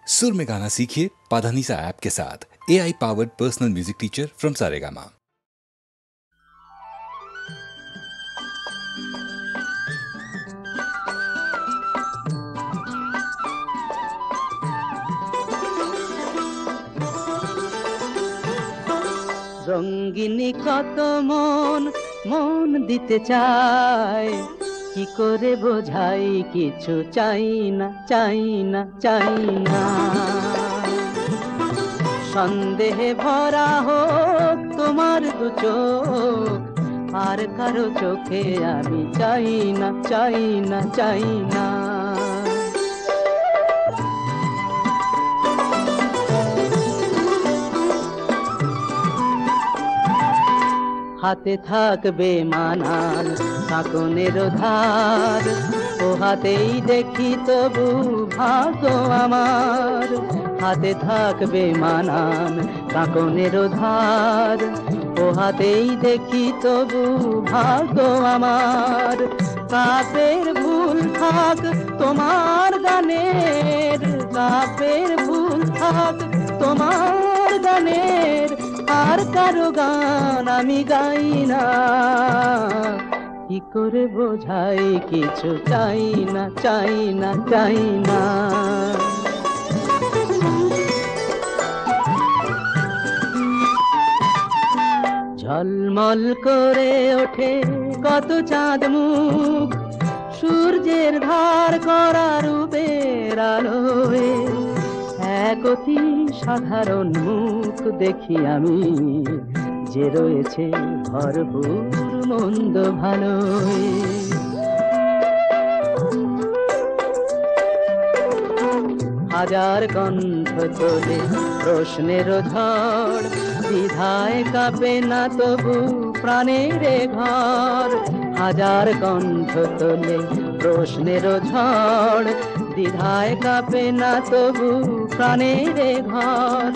सुर में गाना सीखिए पाधानीसा ऐप के साथ। AI powered personal music teacher from Saregama. রঙ্গিনী কত মন মন দিতে চায়, কি করে বোঝাই কিছু চাই না চাই না চাই না। সন্দেহে ভরা হোক তোমার দু চোখ, আর কারো চোখে আমি চাই না চাই না চাই না। হাতে থাকবে মানান কাকনের ধার, ও হাতেই দেখি তবু ভাগ্য আমার। হাতে থাকবে মানান কাকনের ধার, ও হাতেই দেখি তবু ভাগ্য আমার। কাপের ভুল থাক তোমার গানের, কাপের ভুল থাক তোমার গানের, আর কারো গান আমি গাই না। কি করে বোঝাই কিছু চাই না চাই না চাই না। ঝলমল করে ওঠে কত চাঁদ মুখ, সূর্যের ধার করা রূপের আলোয়। এক অতি সাধারণ মুখ দেখি আমি, যে রয়েছে ভরপুর মন্দ ভালোয়। হাজার কণ্ঠ তোলে প্রশ্নের ঝড়, দ্বিধায় কাঁপে না তবু প্রাণের ঘর। হাজার কণ্ঠ তোলে প্রশ্নের ঝড়, দ্বিধায় কাঁপে না তবু প্রাণের ঘর।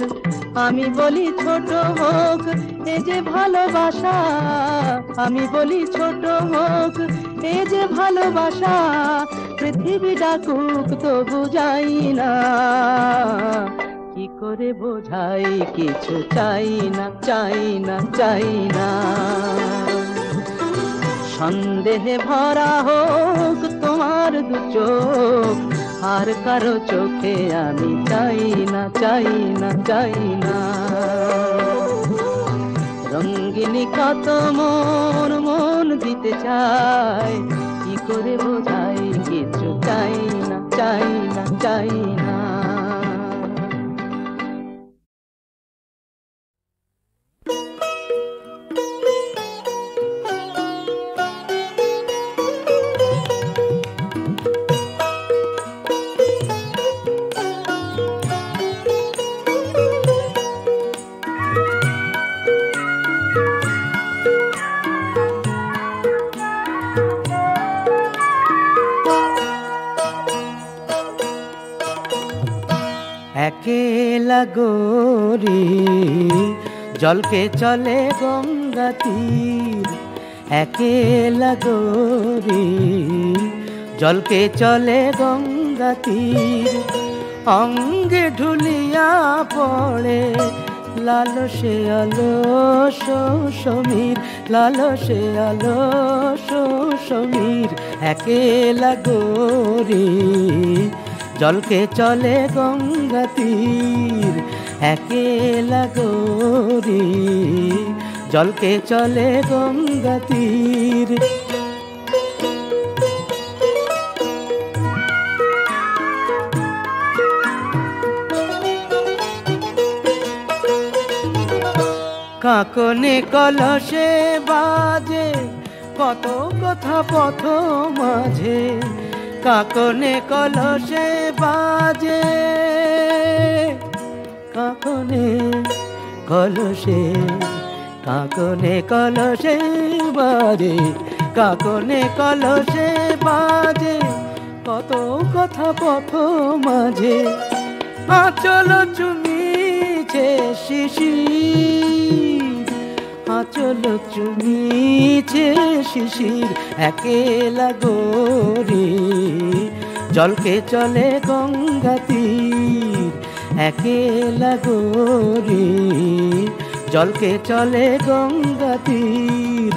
আমি বলি ছোট হোক এ যে ভালোবাসা, আমি বলি ছোট হোক এ যে ভালোবাসা। পৃথিবী ডাকুক তবু যাই না, কি করে বোঝাই কিছু চাই না চাই না চাই না। সন্দেহে ভরা হোক তোমার দু চোখ, আর কারো চোখে আমি চাই না চাই না চাই না। রঙ্গিনী কত মন মন দিতে চায়, কি করে বোঝাই কিছু চাই না চাই না চাই না। একেলা গোরি জলকে চলে গঙ্গা তীর, একেলা গোরি জলকে চলে গঙ্গা তীর। অঙ্গে ঢুলিয়া পড়ে লালসে আলস সমীর, লালসে আলস সমীর। একেলা গোরি জলকে চলে গঙ্গা তীর, একেলা গোরি জলকে চলে গঙ্গা তীর। কাকনে কলসে বাজে কত কথা পথ মাঝে, কাকনে কলসে বাজে, কাকনে কলসে, কাকনে কলসে বাজে, কাকনে কলসে বাজে কত কথা পথ মাঝে। আঁচল চুমিছে শিশির, আঁচল চুমিছে শিশির। একেলা গোরি জলকে চলে গঙ্গা তীর, একেলা গরি জলকে চলে গঙ্গা তীর।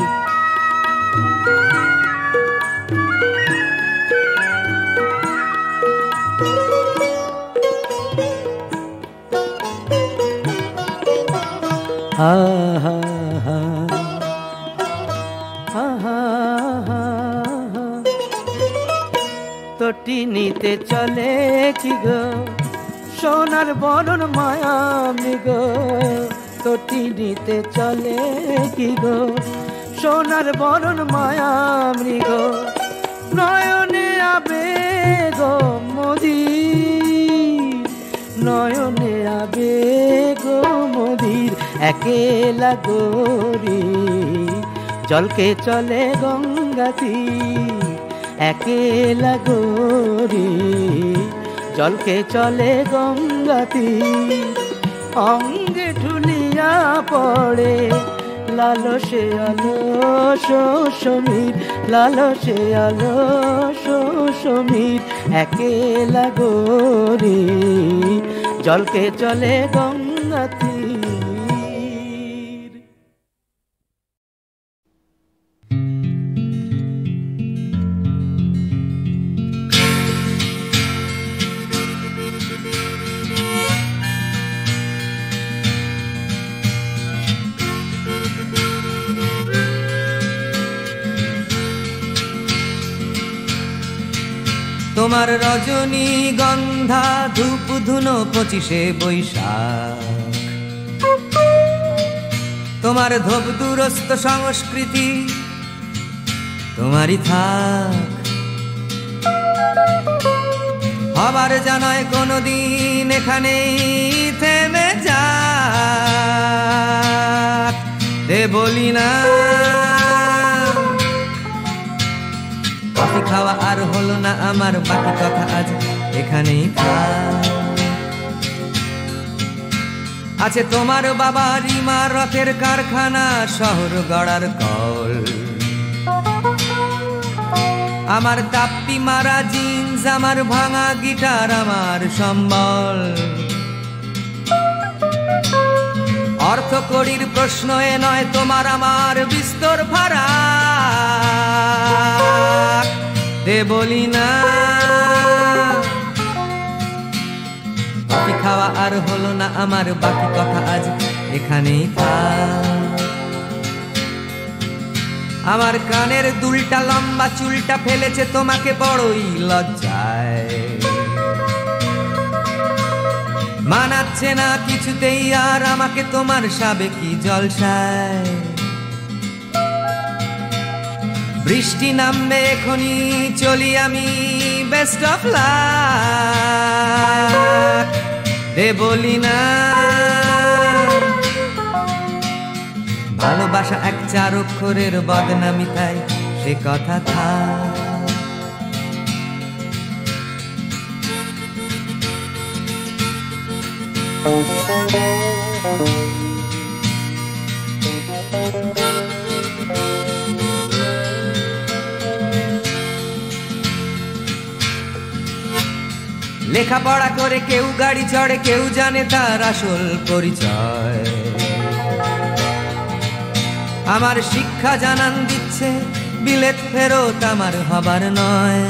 আহা তোটি নিতে চলে কি গো সোনার বরণ মায়া মৃগ, তোটি নিতে চলে কি গো সোনার বরণ মায়া মৃগ। নয়নে আবেগ মদির, নয়নে আবেগ মদির একেলা গরি জলকে চলে গঙ্গা তীর। একেলা গরি জলকে চলে গঙ্গা তীর। অঙ্গে ঢুলিয়া পড়ে লালসে আলো সমীর, লালসে আলো সমীর একেলা গরি জলকে চলে গঙ্গা তীর। তোমার রজনী গন্ধা ধূপ ধুনো 25শে বৈশাখ, তোমার ধোপ দূরস্থ সংস্কৃতি তোমারই থাক। হবার জানায় কোনদিন এখানেই থেমে যাক। দে বলি না কফি খাওয়া আর হলো না আমার, বাকি কথা আজ এখানেই থাক। আছে তোমার বাবার ইমারতের কারখানা, শহর গড়ার কল, আমার তাপ্তি মারা জিন্স, আমার ভাঙা গিটার, আমার সম্বল। অর্থ কড়ির প্রশ্ন এ নয়, তোমার আমার বিস্তর ফারাক। দে বলি না কফি খাওয়া আর হলো না আমার, বাকি কথা আজ এখানেই থাক। আমার কানের দুলটা লম্বা চুলটা ফেলেছে তোমাকে বড়ই লজ্জায়, মানাচ্ছে না কিছুতেই আর আমাকে তোমার সাবেকি জলসায়। বৃষ্টি নামবে এখনই চলি আমি, বেস্ট অফ লাক। দে বলি না ভালোবাসা এক 4 অক্ষরের বদনামি, তাই সে কথা থাক। লেখাপড়া করে কেউ গাড়ি চড়ে, কেউ জানে তার আসল পরিচয়। আমার শিক্ষা জানান দিচ্ছে বিলেত ফেরত আমার হবার নয়।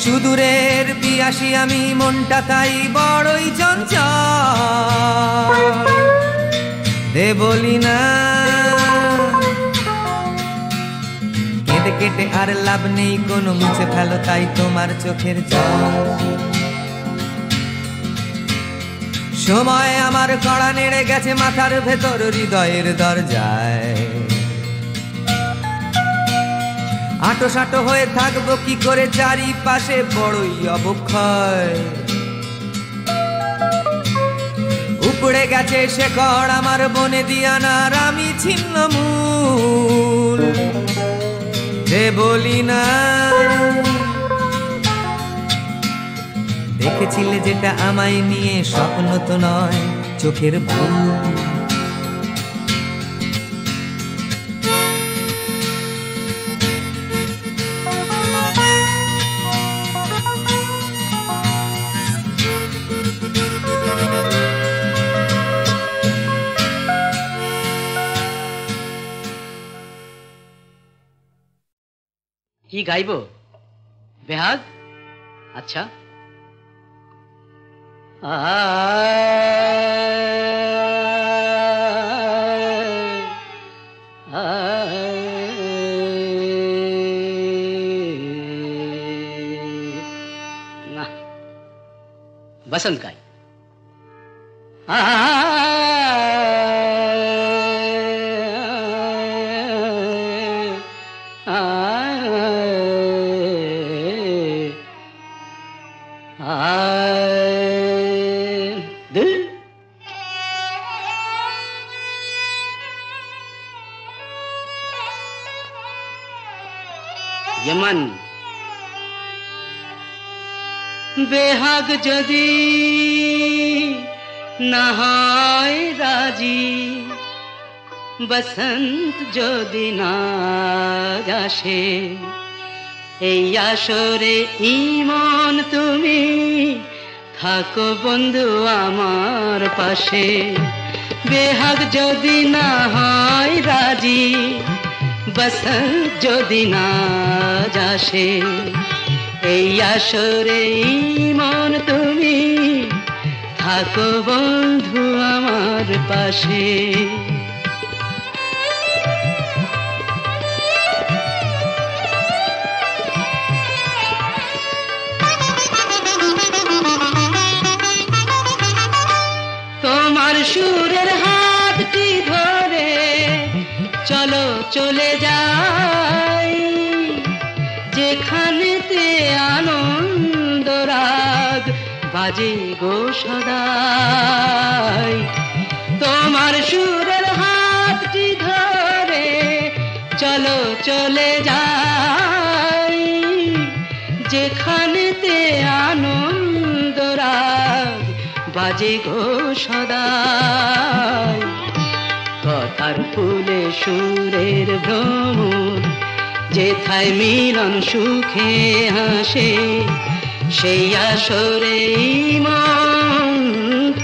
সুদূরের পিয়াসী আমি, মনটা তাই বড়ই চঞ্চল। দে বলি না কেটে কেটে আর লাভ নেই কোনো, মুছে ফেলো তাই তোমার চোখের জল। সময় আমার কড়া নেড়ে গেছে মাথার ভেতর হৃদয়ের দরজায়। আটো সাটো হয়ে থাকবো কি করে, চারিপাশে বড়ই অবক্ষয়। উপড়ে গেছে শেকড় আমার বনে দিয়ানার, আমি ছিন্ন মূল। দে বলি না দেখেছিলে যেটা আমায় নিয়ে, স্বপ্ন তো নয় চোখের ভুল। কি গাইব? বেহাগ? আচ্ছা। না, বসন্ত গাই। यमन बेहाग जदि ना হয় রাজি, বসন্ত যদি না আসে, এই আসরে ইমন তুমি থাকো বন্ধু আমার পাশে। বেহাগ যদি না হয় রাজি, বসন্ত যদি না আসে, এই আসরে ইমন তুমি থাকো বন্ধু আমার পাশে। তোমার সুরের হাতটি ধরে চলো চলে যাই, যেখানেতে আনন্দ রাগ বাজে গো সদাই। তোমার সুরের হাতটি ধরে চলো চলে যাই, যেখানেতে আনন্দ রাগ বাজে গো সদাই। কথার ফুলে সুরের ভ্রমর, যেথায় মিলন সুখে হাসে, সেই আসরে ইমন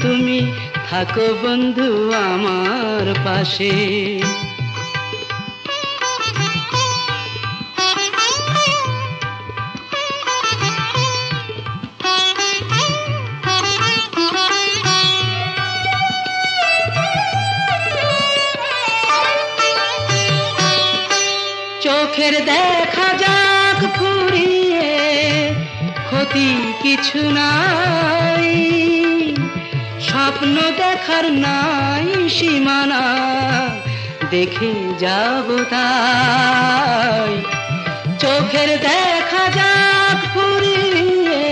তুমি থাকো বন্ধু আমার পাশে। চোখের দেখা যাক ফুরিয়ে, ক্ষতি কিছু নাই, স্বপ্ন দেখার নাই সীমানা, দেখে যাব তাই। চোখের দেখা যাক ফুরিয়ে,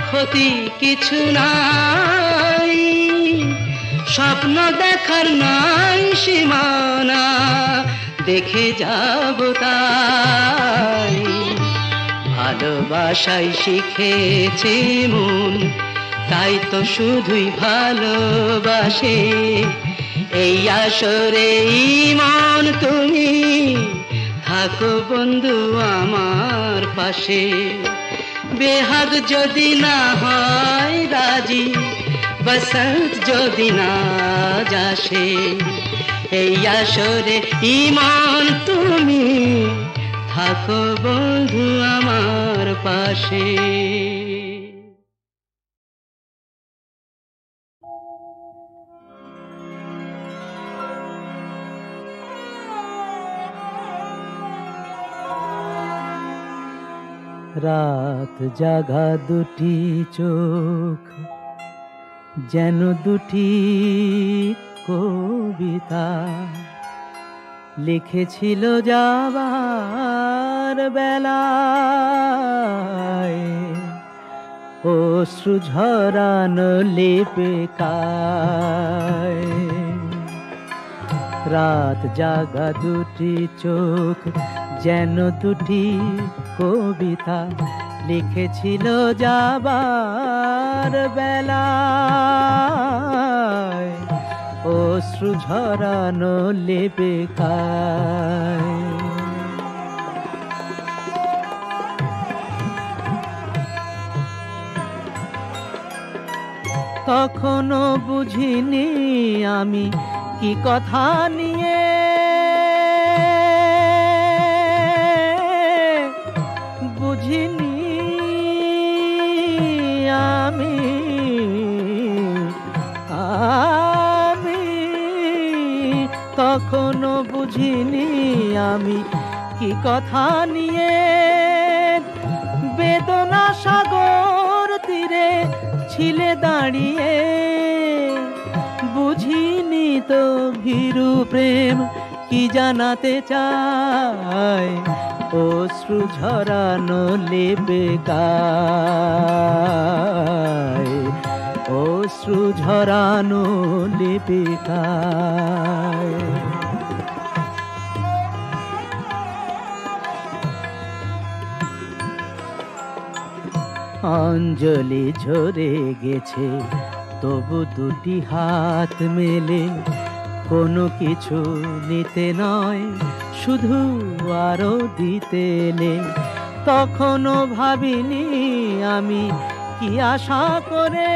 ক্ষতি কিছু নাই, স্বপ্ন দেখার নাই সীমানা, দেখে যাব তাই। ভালোবাসাই শিখেছে মন, তাই তো শুধুই ভালোবাসে, এই আসরে ইমন তুমি থাকো বন্ধু আমার পাশে। বেহাগ যদি না হয় রাজি, বসন্ত যদি না আসে, এই আসরে ইমন তুমি থাকো বন্ধু আমার পাশে। রাত জাগা দুটি চোখ যেন দুটি কবিতা, লিখেছিল যাবার বেলায়, অশ্রু ঝরানো লেপে কায়। রাত জাগা দুটি চোখ যেন দুটি কবিতা, লিখেছিল যাবার বেলায়, অশ্রু ঝরানো লেপে কায়। তখনও বুঝিনি আমি কি কথা নিয়ে আমি আমি তখনো বুঝিনি আমি কি কথা নিয়ে বেদনা সাগর তীরে ছিলে দাঁড়িয়ে। বুঝিনি তো ভীরু প্রেম কি জানাতে চায়, অশ্রু ঝরানো লেপে গায়, অশ্রু ঝরানো লেপে গায়। অঞ্জলি ঝরে গেছে তবু দুটি হাত মেলে, কোনো কিছু নিতে নয় শুধু আরো দিতে এলে। তখনও ভাবিনি আমি কি আশা করে,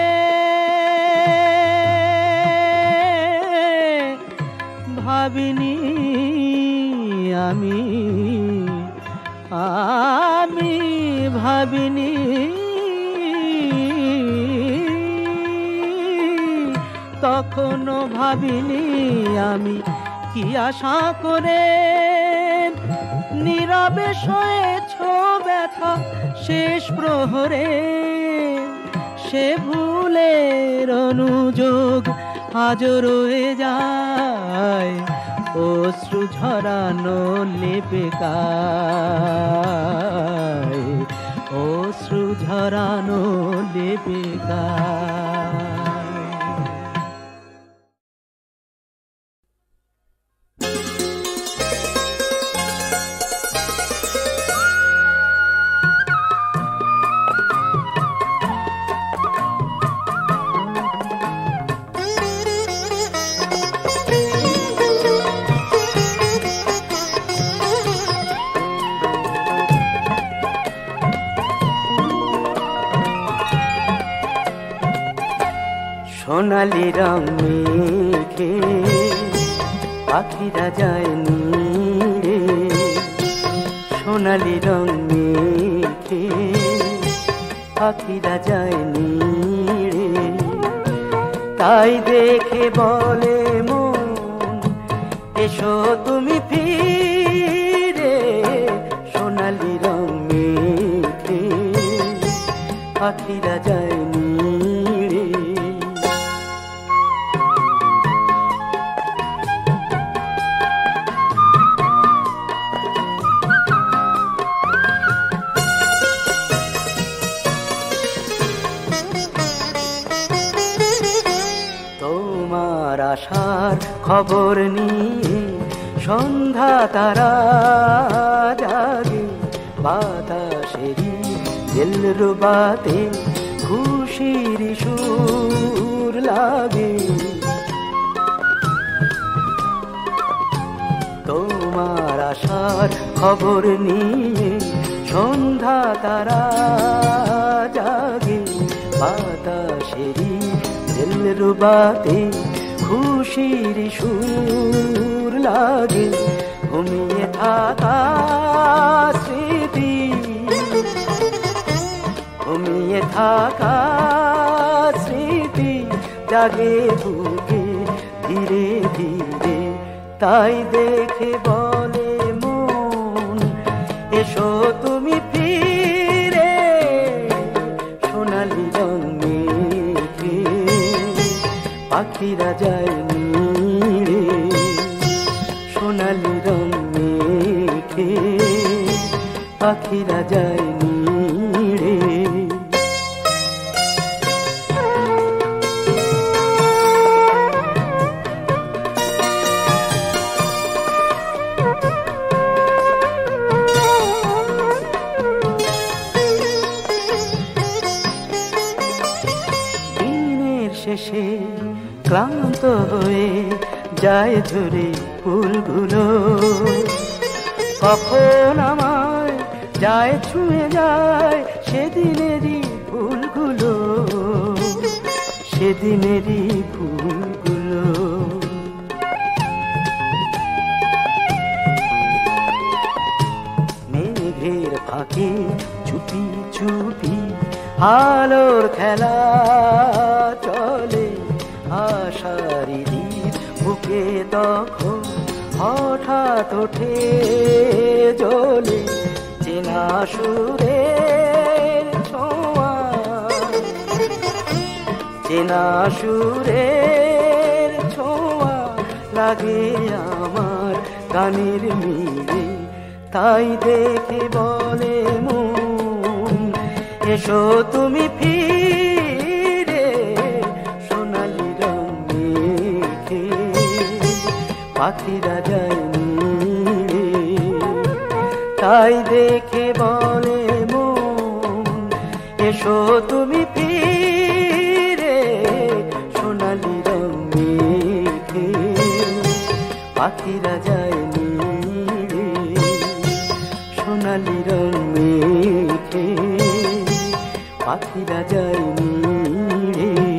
ভাবিনি আমি আমি ভাবিনি তখনও ভাবিনি আমি কি আশা করে। নীরবে সয়েছ ব্যথা শেষ প্রহরে, সে ভুলের অনুযোগ আজ রয়ে যায়, অশ্রু ঝরানো লেপে গায়, অশ্রু ঝরানো লেপে গায়। সোনালি রং মেঘে পাখিরা যায়নি রে, সোনালি রং মেঘে পাখিরা যায়নি রে। তাই দেখে বলে মন এসো তুমি ফিরে, সোনালি রং মেঘে পাখিরা যায়নি রে। আশার খবর নিয়ে সন্ধ্যা তারা জাগে, বাতাসেরি দিলরুবাতে খুশির সুর লাগে। তোমার আশার খবর নিয়ে সন্ধ্যা তারা জাগে, বাতাসেরি দিলরুবাতে খুশির সুর লাগে। ঘুমিয়ে থাকা স্মৃতি, ঘুমিয়ে থাকা স্মৃতি জাগে বুকে ধীরে ধীরে। তাই দেখে বলে মন এসো তুমি ফিরে, সোনালি রং মেঘে পাখিরা যায়নি রে, সোনালি রং মেঘে পাখিরা যায়নি রে। দিনের শেষে ক্লান্ত হয়ে যায় ঝরে ফুলগুলো, কখন আমায় যায় ছুঁয়ে যায় সেদিনেরই ফুলগুলো, সেদিনেরই ফুলগুলো। মেঘের ফাঁকে চুপি চুপি আলোর খেলা চলে আশারি দ্বীপ বুকে তখন হঠাৎ ওঠে জ্বলে চেনা সুরের ছোঁয়া চেনা সুরের ছোঁয়া লাগে আমার গানের মিলে তাই দেখে বলে মন এসো তুমি ফিরে সোনালি রং মেখে পাখিরা যায়নি তাই দেখে বলে মন এসো তুমি ফিরে সোনালি রং মেখে পাখিরা যায়নি সোনালি রং মেখে পাখিরা যায়নি রে